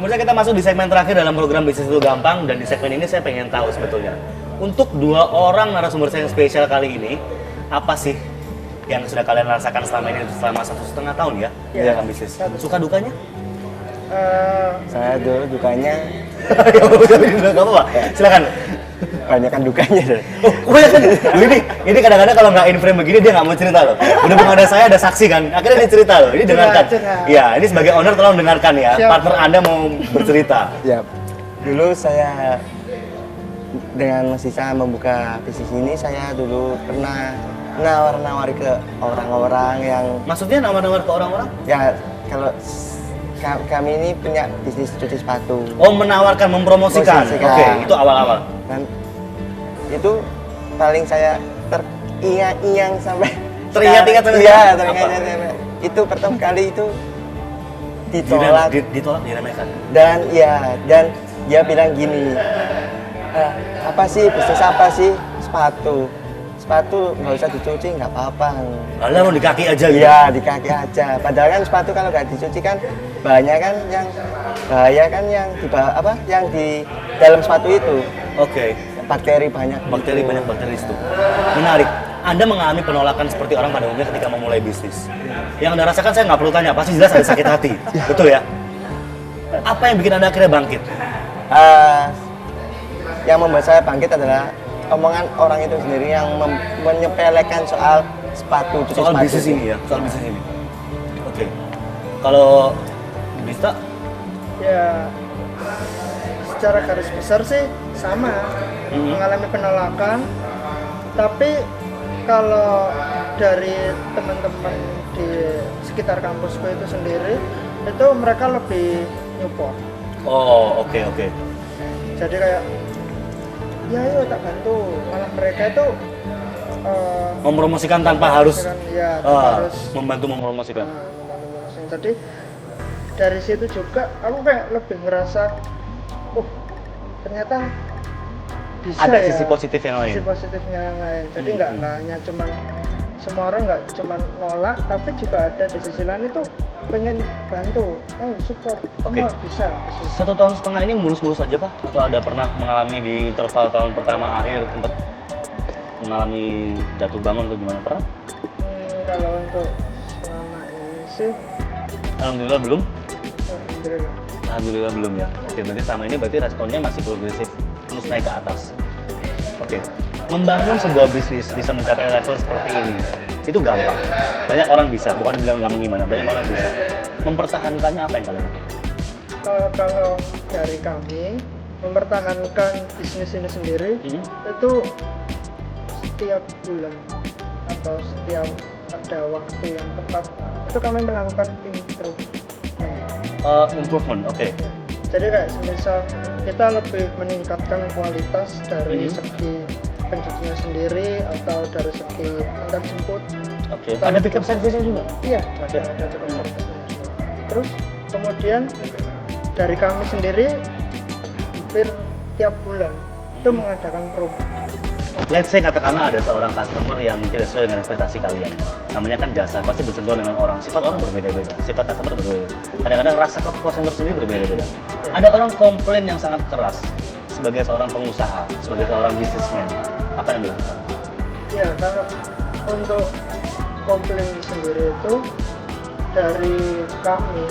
Pemirsa, kita masuk di segmen terakhir dalam program Bisnis Itu Gampang, dan di segmen ini saya pengen tahu sebetulnya untuk 2 orang narasumber saya yang spesial kali ini, apa sih yang sudah kalian rasakan selama ini selama 1,5 tahun ya dalam bisnis? Suka dukanya? Saya dulu dukanya Ya udah, nggak apa-apa. Silakan. banyakan dukanya deh. Oh ya kan, ini kadang-kadang kalau nggak in frame begini dia nggak mau cerita loh. Udah ada saya, ada saksi kan, akhirnya dia cerita loh. Ini dengarkan. Iya, ini sebagai owner tolong dengarkan ya. Siap. Partner Anda mau bercerita. Ya, dulu saya dengan masih saya membuka bisnis ini, saya dulu pernah nawar-nawar ke orang-orang yang Maksudnya nawar-nawar ke orang-orang? ya kalau kami ini punya bisnis cuci sepatu. Oh, menawarkan, mempromosikan. Mempromosikan. Oke, itu awal-awal. Dan itu paling saya teringat-ingat sampai Teringat-ingat sampai iya, sekarang? teringat-ingat Apa? sampai itu pertama kali itu ditolak Ditolak, diremehkan. dan dia bilang gini, apa sih bisnis apa sih, sepatu nggak usah dicuci nggak apa-apa. Lalu di kaki aja gitu. Iya, di kaki aja. Padahal kan sepatu kalau nggak dicuci kan banyak kan yang bahaya kan yang yang di dalam sepatu itu. Oke. Bakteri banyak. Bakteri gitu. banyak bakteri itu. Menarik. Anda mengalami penolakan seperti orang pada umumnya ketika memulai bisnis. Yang Anda rasakan saya nggak perlu tanya, pasti jelas ada sakit hati. Betul ya? Apa yang bikin Anda akhirnya bangkit? Yang membuat saya bangkit adalah omongan orang itu sendiri yang menyepelekan soal sepatu, cuci Soal sepatu. bisnis ini ya, soal bisnis ini. Oke. Kalau Dista, Ya, secara garis besar sih sama, mengalami penolakan. Tapi kalau dari teman-teman di sekitar kampusku itu sendiri, itu mereka lebih support. oh oke. Jadi kayak, ya ayo tak bantu. Malah mereka itu Mempromosikan tanpa harus ya, tanpa harus membantu mempromosikan. membantu. Jadi dari situ juga aku kayak lebih ngerasa, ternyata bisa Ada ya, sisi positif yang lain. sisi positifnya yang lain. Jadi nggak hanya cuman semua orang nggak cuman nolak, tapi juga ada di sisi lain itu pengen bantu, support. Oke. Bisa. 1,5 tahun ini mulus-mulus aja Pak? Atau ada pernah mengalami di interval tahun pertama akhir tempat mengalami jatuh bangun atau gimana pernah? Kalau untuk selama ini sih, Alhamdulillah belum. alhamdulillah. Alhamdulillah belum ya. Oke, berarti selama ini berarti responnya masih progresif, terus naik ke atas. Oke. Membangun sebuah bisnis bisa mencapai level seperti ini itu gampang. Banyak orang bisa, bukan bilang gampang gimana, banyak orang bisa. Mempertahankannya apa yang kalian lakukan? Kalau dari kami mempertahankan bisnis ini sendiri itu setiap bulan atau setiap ada waktu yang tepat itu kami melakukan Improvement, oke. Jadi kayak semisal kita lebih meningkatkan kualitas dari segi pencucinya sendiri atau dari segi antar jemput. Oke. Ada pickup service-nya juga? Iya, ada cukup service-nya. Terus kemudian dari kami sendiri hampir tiap bulan itu mengadakan promo. Let's say katakanlah ada seorang customer yang tidak sesuai dengan ekspektasi kalian. Namanya kan jasa, pasti bersentuhan dengan orang. Sifat orang berbeda-beda, sifat customer berbeda. Kadang-kadang rasa customer sendiri berbeda-beda. Ada orang komplain yang sangat keras sebagai seorang pengusaha, sebagai seorang businessman. Apa yang dilakukan? Ya, kalau untuk komplain sendiri itu dari kami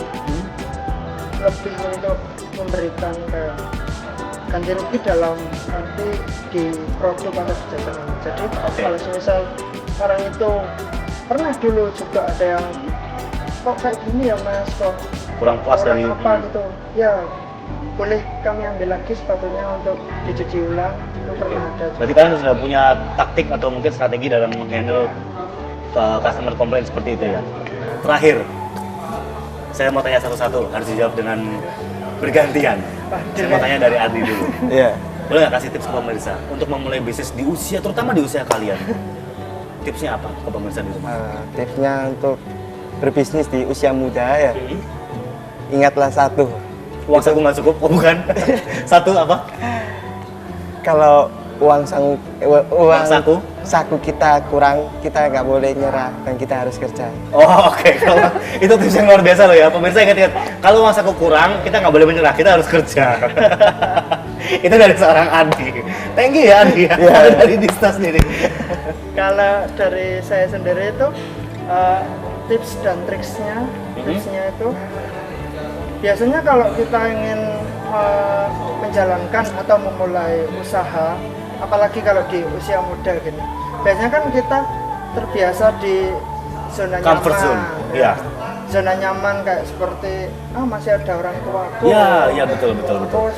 lebih untuk memberikan kayak ganti rugi dalam nanti di produk atau di jasa ini. Jadi kalau misal orang itu pernah dulu juga ada yang kok kayak gini ya mas, kok Kurang puas dari apa gitu, ya boleh kami ambil lagi sepatunya untuk dicuci ulang. Itu pernah ada. Berarti kalian sudah punya taktik atau mungkin strategi dalam menghandle customer komplain seperti itu ya. Terakhir, saya mau tanya satu-satu, harus dijawab dengan bergantian. Saya mau tanya dari Adi dulu. Iya. Boleh nggak kasih tips ke pemirsa untuk memulai bisnis di usia, terutama di usia kalian? Tipsnya apa ke pemirsa di rumah? Tipsnya untuk berbisnis di usia muda ya, ingatlah satu. Uang saku nggak cukup? Oh bukan. Satu apa? Kalau uang saku? saku kita kurang, kita nggak boleh nyerah dan kita harus kerja. Oh, oke. Kalau itu tips yang luar biasa loh ya. Pemirsa ingat-ingat, kalau uang saku kurang, kita nggak boleh menyerah, kita harus kerja. Itu dari seorang Andi. Thank you ya Andi. Iya. Dari Dista sendiri. Kalau dari saya sendiri itu tips dan triksnya itu biasanya kalau kita ingin menjalankan atau memulai usaha, apalagi kalau di usia muda gini, biasanya kan kita terbiasa di zona Comfort nyaman, zone, iya. Zona nyaman kayak seperti masih ada orang tuaku, Iya, betul. terus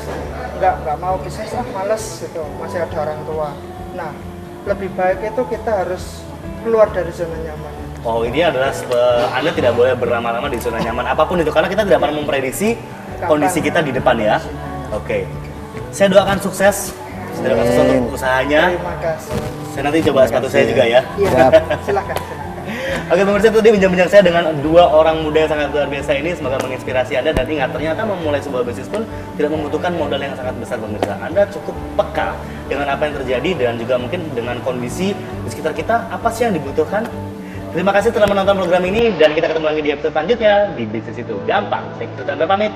nggak mau bisnis males gitu, masih ada orang tua. Nah, lebih baik itu kita harus keluar dari zona nyaman. Oh, ini adalah Anda tidak boleh berlama-lama di zona nyaman apapun itu karena kita tidak pernah memprediksi kondisi kita di depan ya. Oke. Saya doakan sukses. Saya doakan sukses untuk usahanya. Terima kasih. Saya nanti coba sepatu saya juga ya. Iya, silakan. Oke pemirsa, itu tadi bincang-bincang saya dengan dua orang muda yang sangat luar biasa ini. Semoga menginspirasi Anda dan ingat ternyata memulai sebuah bisnis pun tidak membutuhkan modal yang sangat besar pemirsa. Anda cukup peka dengan apa yang terjadi dan juga mungkin dengan kondisi di sekitar kita apa sih yang dibutuhkan. Terima kasih telah menonton program ini dan kita ketemu lagi di episode selanjutnya di Bisnis Itu Gampang. Saya Tanda pamit.